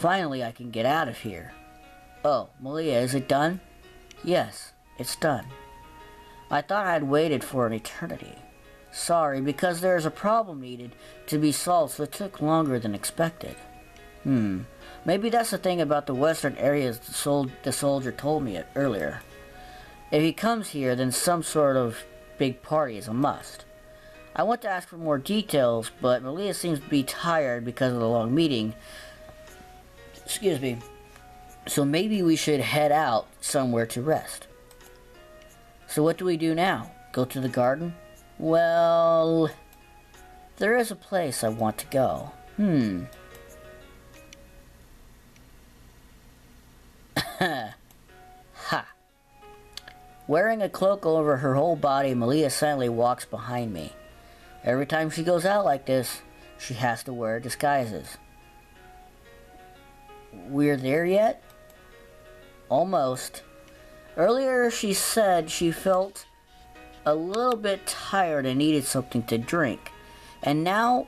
Finally, I can get out of here. Oh, Millia, is it done? Yes, it's done. I thought I had waited for an eternity. Sorry, because there is a problem needed to be solved, so it took longer than expected. Maybe that's the thing about the western areas the soldier told me earlier. If he comes here, then some sort of big party is a must. I want to ask for more details, but Millia seems to be tired because of the long meeting. Excuse me. So maybe we should head out somewhere to rest. So what do we do now? Go to the garden? Well, there is a place I want to go. Ha. Wearing a cloak over her whole body, Millia silently walks behind me. Every time she goes out like this, she has to wear disguises. We're there yet? Almost. Earlier she said she felt a little bit tired and needed something to drink. And now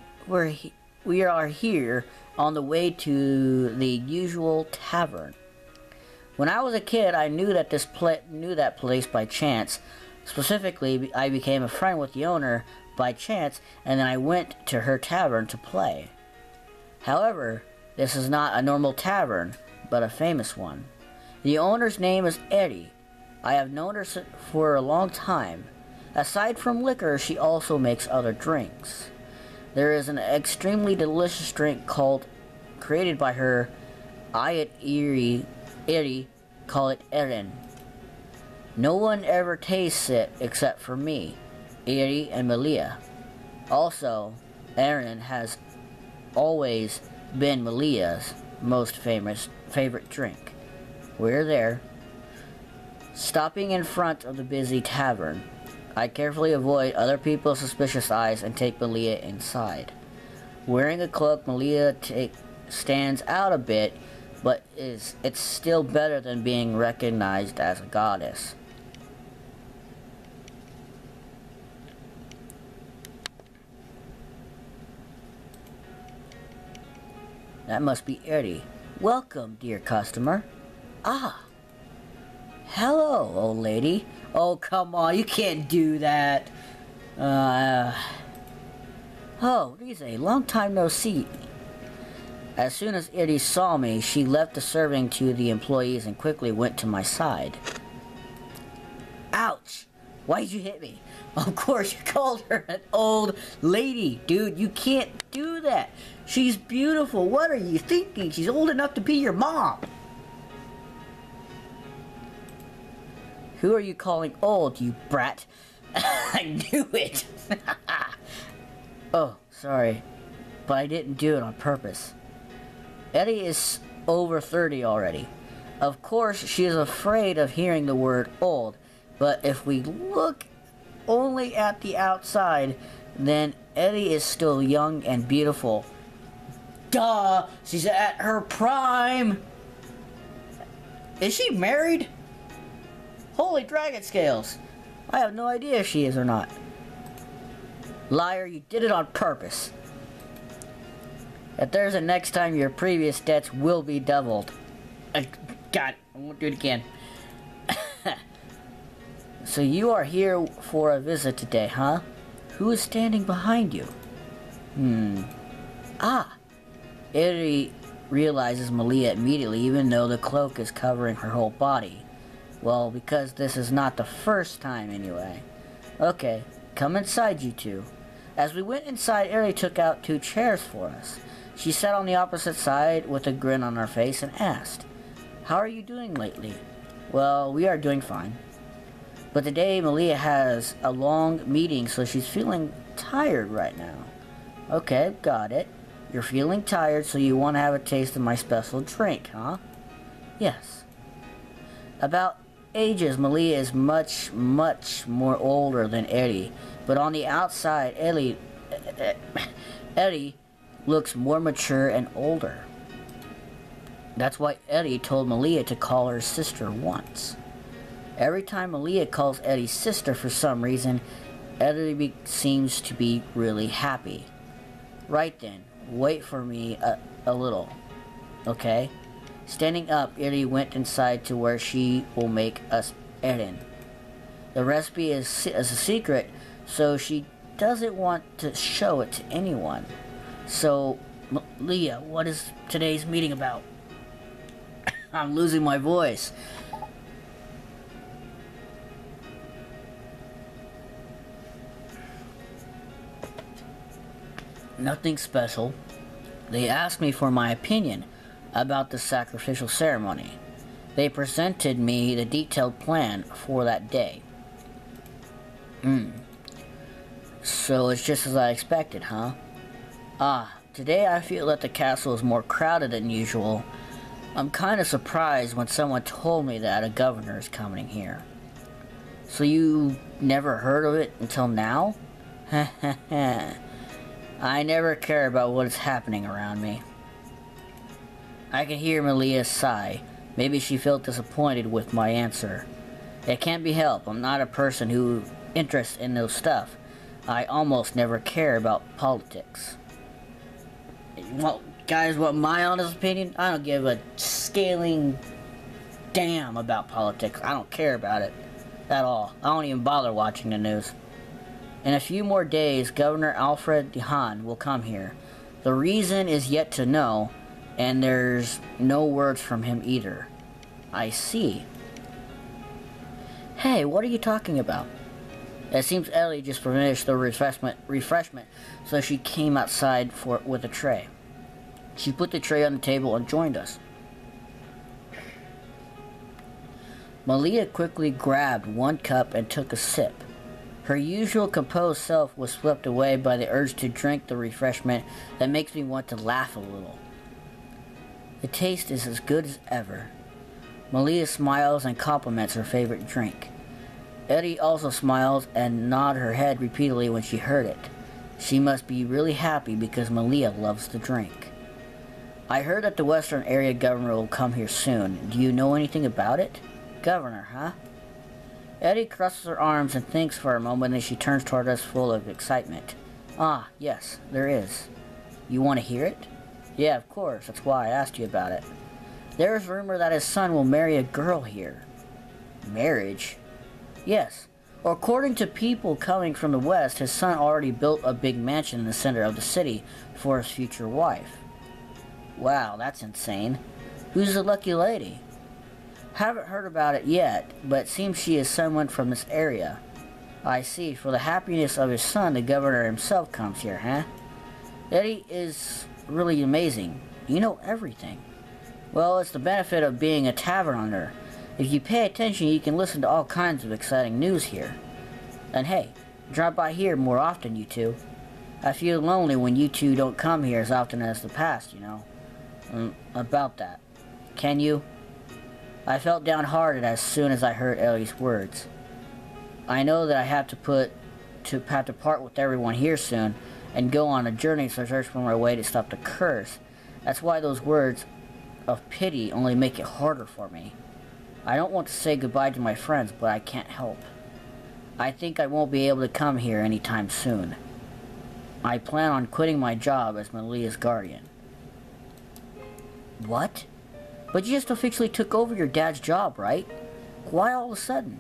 we are here on the way to the usual tavern. When I was a kid, I knew that that place by chance. Specifically, I became a friend with the owner by chance, and then I went to her tavern to play. However, this is not a normal tavern, but a famous one. The owner's name is Eddie. I have known her for a long time. Aside from liquor, she also makes other drinks. There is an extremely delicious drink created by her. Eddie call it Erin. No one ever tastes it except for me, Eddie, and Millia. Also, Erin has always been Millia's most favorite drink. We're there. Stopping in front of the busy tavern, I carefully avoid other people's suspicious eyes and take Millia inside. Wearing a cloak, Millia stands out a bit, but it's still better than being recognized as a goddess. That must be Eddie. Welcome, dear customer. Ah. Hello, old lady. Oh, come on, you can't do that. Oh, Rize, long time no see. As soon as Eddie saw me, she left the serving to the employees and quickly went to my side. Ouch! Why'd you hit me? Of course, you called her an old lady. Dude, you can't do that. She's beautiful. What are you thinking? She's old enough to be your mom. Who are you calling old, you brat? I knew it. Oh, sorry. But I didn't do it on purpose. Eddie is over 30 already. Of course, she is afraid of hearing the word old. But if we look only at the outside, then Eddie is still young and beautiful. Duh! She's at her prime! Is she married? Holy dragon scales! I have no idea if she is or not. Liar, you did it on purpose. If there's a next time, your previous debts will be doubled. God, I won't do it again. So you are here for a visit today, huh? Who is standing behind you? Ah! Eddie realizes Millia immediately, even though the cloak is covering her whole body. Well, because this is not the first time anyway. Okay, come inside, you two. As we went inside, Eddie took out 2 chairs for us. She sat on the opposite side with a grin on her face and asked, "How are you doing lately?" Well, we are doing fine. But today Millia has a long meeting, so she's feeling tired right now. Okay, got it. You're feeling tired, so you want to have a taste of my special drink, huh? Yes. About ages, Millia is much more older than Eddie, but on the outside, Eddie looks more mature and older. That's why Eddie told Millia to call her sister once. Every time Millia calls Eddie sister for some reason, Eddie seems to be really happy. Right then, wait for me a little. okay? Standing up, Iri went inside to where she will make us erin. The recipe is a secret, so she doesn't want to show it to anyone. So, Leah, what is today's meeting about? I'm losing my voice. Nothing special. They asked me for my opinion about the sacrificial ceremony. They presented me the detailed plan for that day. So it's just as I expected, huh? Today I feel that the castle is more crowded than usual. I'm kind of surprised when someone told me that a governor is coming here. So you never heard of it until now? I never care about what is happening around me. I could hear Millia sigh. Maybe she felt disappointed with my answer. It can't be helped. I'm not a person who interested in those stuff. I almost never care about politics. Well, guys, what my honest opinion? I don't give a scaling damn about politics. I don't care about it at all. I don't even bother watching the news. In a few more days, Governor Alfred Dehan will come here. The reason is yet to know, and there's no words from him either. I see. Hey, what are you talking about? It seems Ellie just finished the refreshment, so she came outside with a tray. She put the tray on the table and joined us. Millia quickly grabbed one cup and took a sip. Her usual composed self was swept away by the urge to drink the refreshment that makes me want to laugh a little. The taste is as good as ever. Millia smiles and compliments her favorite drink. Eddie also smiles and nods her head repeatedly when she heard it. She must be really happy because Millia loves the drink. I heard that the Western Area Governor will come here soon. Do you know anything about it? Governor, huh? Eddie crosses her arms and thinks for a moment, and she turns toward us full of excitement. Ah, yes, there is. You want to hear it? Yeah, of course. That's why I asked you about it. There is rumor that his son will marry a girl here. Marriage? Yes. According to people coming from the West, his son already built a big mansion in the center of the city for his future wife. Wow, that's insane. Who's the lucky lady? Haven't heard about it yet, but it seems she is someone from this area. I see. For the happiness of his son, the governor himself comes here, huh? Eddie is really amazing. You know everything. Well, it's the benefit of being a tavern owner. If you pay attention, you can listen to all kinds of exciting news here. And hey, drop by here more often, you two. I feel lonely when you two don't come here as often as the past, you know. About that. Can you? I felt downhearted as soon as I heard Ellie's words. I know that I have to part with everyone here soon and go on a journey to search for my way to stop the curse. That's why those words of pity only make it harder for me. I don't want to say goodbye to my friends, but I can't help. I think I won't be able to come here anytime soon. I plan on quitting my job as Millia's guardian. What? But you just officially took over your dad's job, right? Why all of a sudden?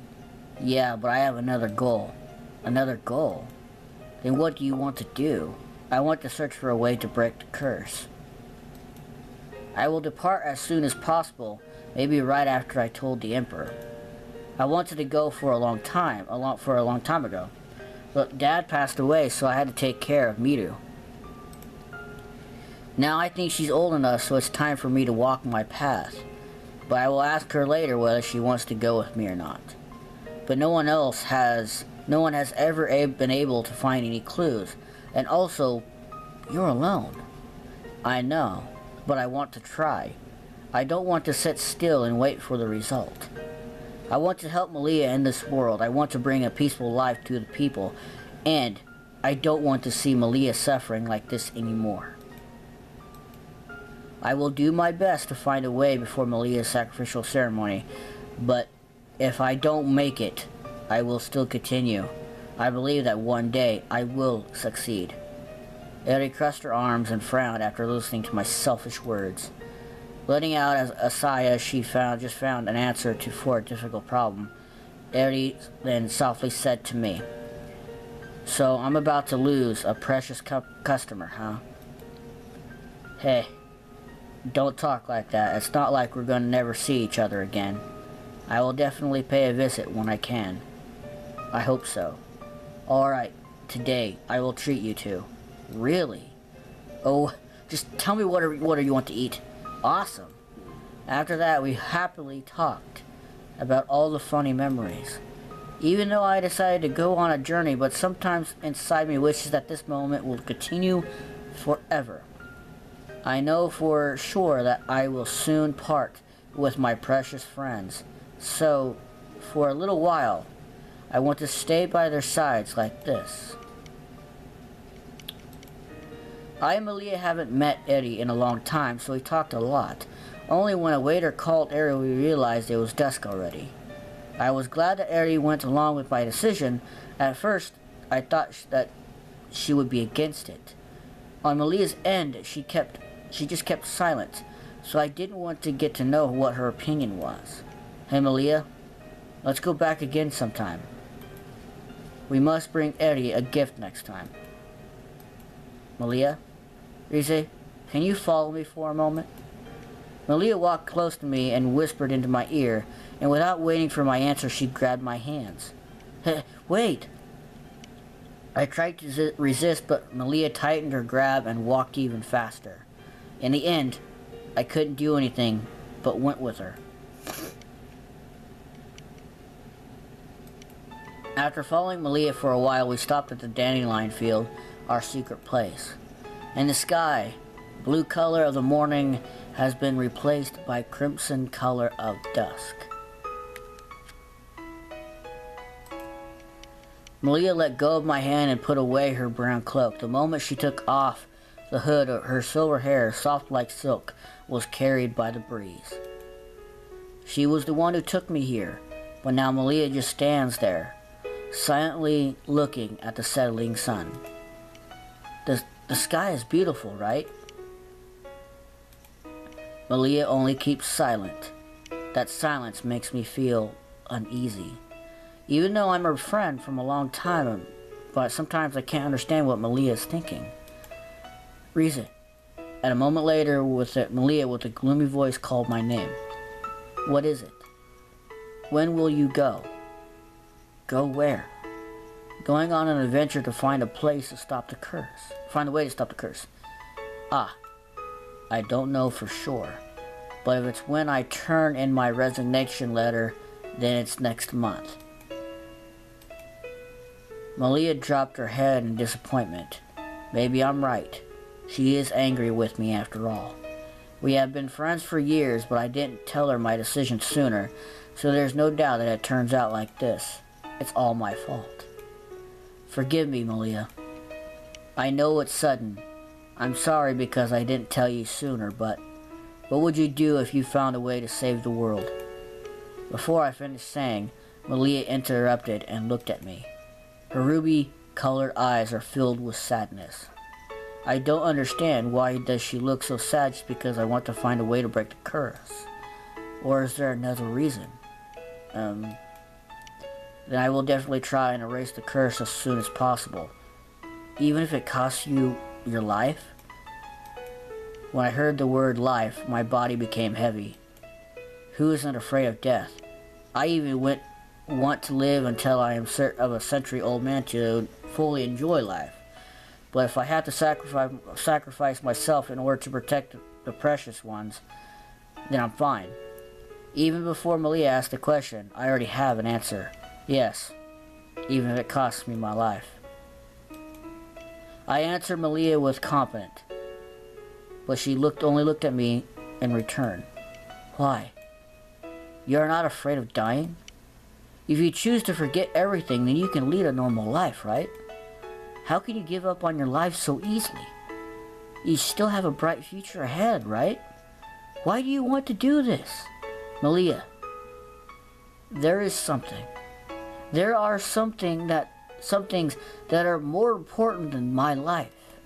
Yeah, but I have another goal. Another goal? Then what do you want to do? I want to search for a way to break the curse. I will depart as soon as possible, maybe right after I told the Emperor. I wanted to go for a long time ago. But Dad passed away, so I had to take care of Miru. Now I think she's old enough, so it's time for me to walk my path. But I will ask her later whether she wants to go with me or not. But no one has ever been able to find any clues. And also, you're alone. I know, but I want to try. I don't want to sit still and wait for the result. I want to help Millia in this world. I want to bring a peaceful life to the people. And I don't want to see Millia suffering like this anymore. I will do my best to find a way before Millia's sacrificial ceremony, but if I don't make it, I will still continue. I believe that one day I will succeed. Eri crossed her arms and frowned after listening to my selfish words. Letting out as a sigh as she just found an answer for a difficult problem, Eddie then softly said to me, "So I'm about to lose a precious customer, huh?" "Hey, don't talk like that. It's not like we're gonna never see each other again. I will definitely pay a visit when I can." "I hope so." "Alright, today I will treat you to." "Really?" "Oh, just tell me what you want to eat." "Awesome." After that, we happily talked about all the funny memories. Even though I decided to go on a journey, but sometimes inside me wishes that this moment will continue forever. I know for sure that I will soon part with my precious friends, so for a little while, I want to stay by their sides like this. I and Millia haven't met Eddie in a long time, so we talked a lot. Only when a waiter called Eddie we realized it was dusk already. I was glad that Eddie went along with my decision. At first, I thought that she would be against it. On Millia's end, she just kept silent, so I didn't want to get to know what her opinion was. "Hey Millia, let's go back again sometime. We must bring Eddie a gift next time." "Millia, Rize, can you follow me for a moment?" Millia walked close to me and whispered into my ear, and without waiting for my answer, she grabbed my hands. "Hey, wait!" I tried to resist, but Millia tightened her grab and walked even faster. In the end, I couldn't do anything but went with her. After following Millia for a while, we stopped at the dandelion field, our secret place. In the sky, blue color of the morning has been replaced by crimson color of dusk. Millia let go of my hand and put away her brown cloak. The moment she took off the hood, her silver hair, soft like silk, was carried by the breeze. She was the one who took me here, but now Millia just stands there, silently looking at the settling sun. The sky is beautiful, right? Millia only keeps silent. That silence makes me feel uneasy. Even though I'm her friend from a long time, but sometimes I can't understand what Millia is thinking. "Rize." At a moment later, Millia with a gloomy voice called my name. "What is it?" "When will you go?" "Go where?" "Going on an adventure to find a place to stop the curse. Find a way to stop the curse." "Ah, I don't know for sure. But if it's when I turn in my resignation letter, then it's next month." Millia dropped her head in disappointment. Maybe I'm right. She is angry with me after all. We have been friends for years, but I didn't tell her my decision sooner, so there's no doubt that it turns out like this. It's all my fault. Forgive me, Millia. I know it's sudden. I'm sorry because I didn't tell you sooner, but what would you do if you found a way to save the world? Before I finished saying, Millia interrupted and looked at me. Her ruby-colored eyes are filled with sadness. I don't understand, why does she look so sad just because I want to find a way to break the curse? Or is there another reason? Then I will definitely try and erase the curse as soon as possible, even if it costs you your life. When I heard the word life, my body became heavy. Who isn't afraid of death? I even want to live until I am of a century-old man to fully enjoy life. But if I have to sacrifice myself in order to protect the precious ones, then I'm fine. Even before Millia asked the question, I already have an answer. Yes, even if it costs me my life. I answered Millia with confidence, but she only looked at me in return. Why? You are not afraid of dying? If you choose to forget everything, then you can lead a normal life, right? How can you give up on your life so easily? You still have a bright future ahead, right? Why do you want to do this? Millia, there is something. There are some things that are more important than my life.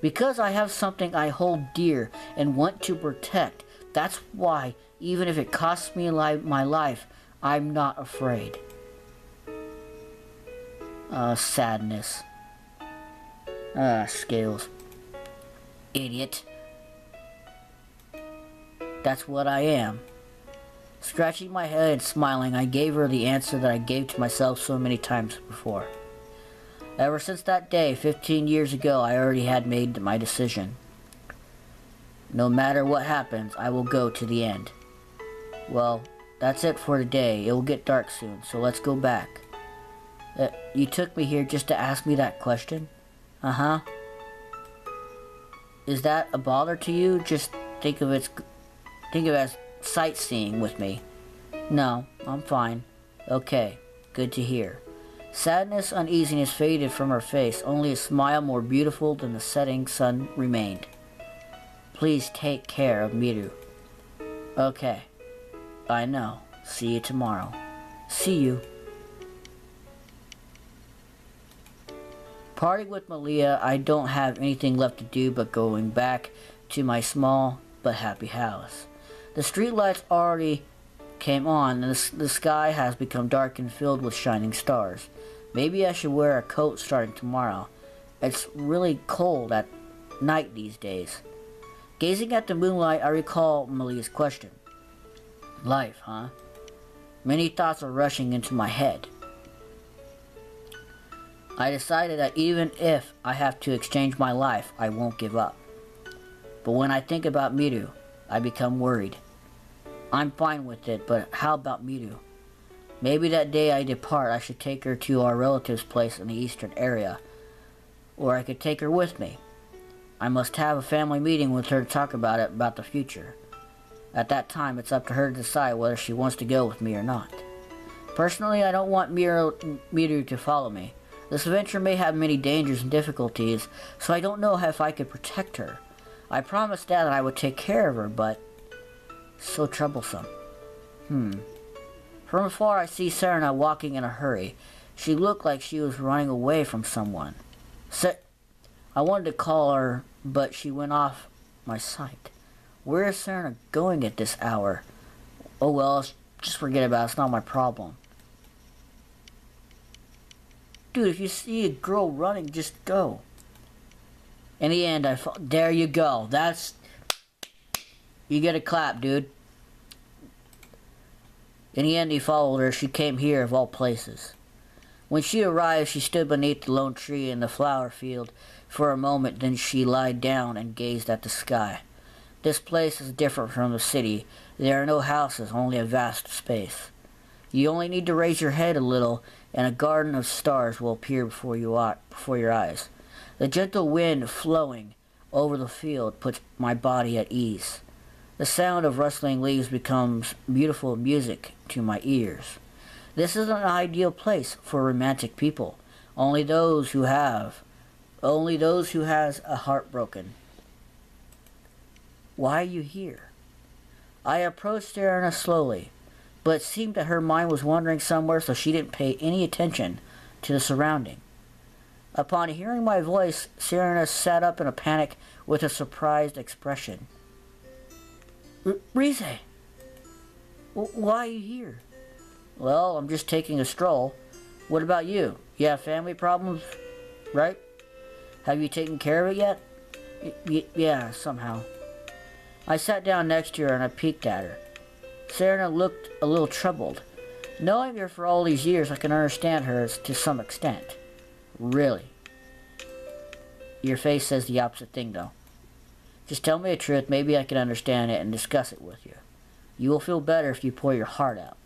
Because I have something I hold dear and want to protect. That's why, even if it costs me my life, I'm not afraid. Sadness. Scales. Idiot. That's what I am. Scratching my head and smiling, I gave her the answer that I gave to myself so many times before. Ever since that day, 15 years ago, I already had made my decision. No matter what happens, I will go to the end. Well, that's it for today. It will get dark soon, so let's go back. You took me here just to ask me that question? Uh-huh. Is that a bother to you? Just think of it as sightseeing with me. No, I'm fine. Okay, good to hear. Sadness, uneasiness faded from her face. Only a smile more beautiful than the setting sun remained. Please take care of Miru. Okay. I know. See you tomorrow. See you. Parting with Millia, I don't have anything left to do but going back to my small but happy house. The streetlights already came on, and the sky has become dark and filled with shining stars. Maybe I should wear a coat starting tomorrow. It's really cold at night these days. Gazing at the moonlight, I recall Millia's question. Life, huh? Many thoughts are rushing into my head. I decided that even if I have to exchange my life, I won't give up. But when I think about Miru, I become worried. I'm fine with it, but how about Miru? Maybe that day I depart, I should take her to our relative's place in the eastern area. Or I could take her with me. I must have a family meeting with her to talk about the future. At that time, it's up to her to decide whether she wants to go with me or not. Personally, I don't want Miru to follow me. This adventure may have many dangers and difficulties, so I don't know if I could protect her. I promised Dad that I would take care of her, but so troublesome. From afar, I see Serena walking in a hurry. She looked like she was running away from someone. I wanted to call her, but she went off my sight. Where is Serena going at this hour? Oh well, just forget about it. It's not my problem. Dude, if you see a girl running, just go. In the end, there you go. You get a clap, dude. In the end, he followed her. She came here, of all places. When she arrived, she stood beneath the lone tree in the flower field for a moment, then she lied down and gazed at the sky. This place is different from the city. There are no houses, only a vast space. You only need to raise your head a little, and a garden of stars will appear before your eyes. The gentle wind flowing over the field puts my body at ease. The sound of rustling leaves becomes beautiful music to my ears. This is an ideal place for romantic people. Only those who has a heart broken. Why are you here? I approached Serena slowly, but it seemed that her mind was wandering somewhere, so she didn't pay any attention to the surrounding. Upon hearing my voice, Serena sat up in a panic with a surprised expression. Rise, why are you here? Well, I'm just taking a stroll. What about you? You have family problems, right? Have you taken care of it yet? Yeah, somehow. I sat down next to her and I peeked at her. Serena looked a little troubled. Knowing her for all these years, I can understand her to some extent. Really? Your face says the opposite thing, though. Just tell me the truth. Maybe I can understand it and discuss it with you. You will feel better if you pour your heart out.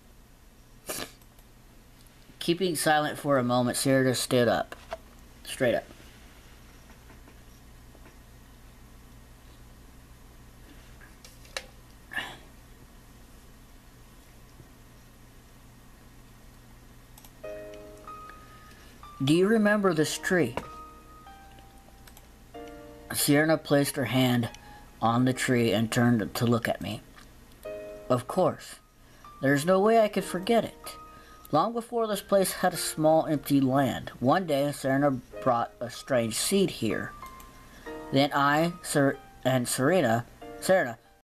Keeping silent for a moment, Serena stood up. Straight up. Do you remember this tree? Serena placed her hand on the tree and turned to look at me. Of course. There's no way I could forget it. Long before this place had a small empty land. One day, Serena brought a strange seed here. Then I, Serena,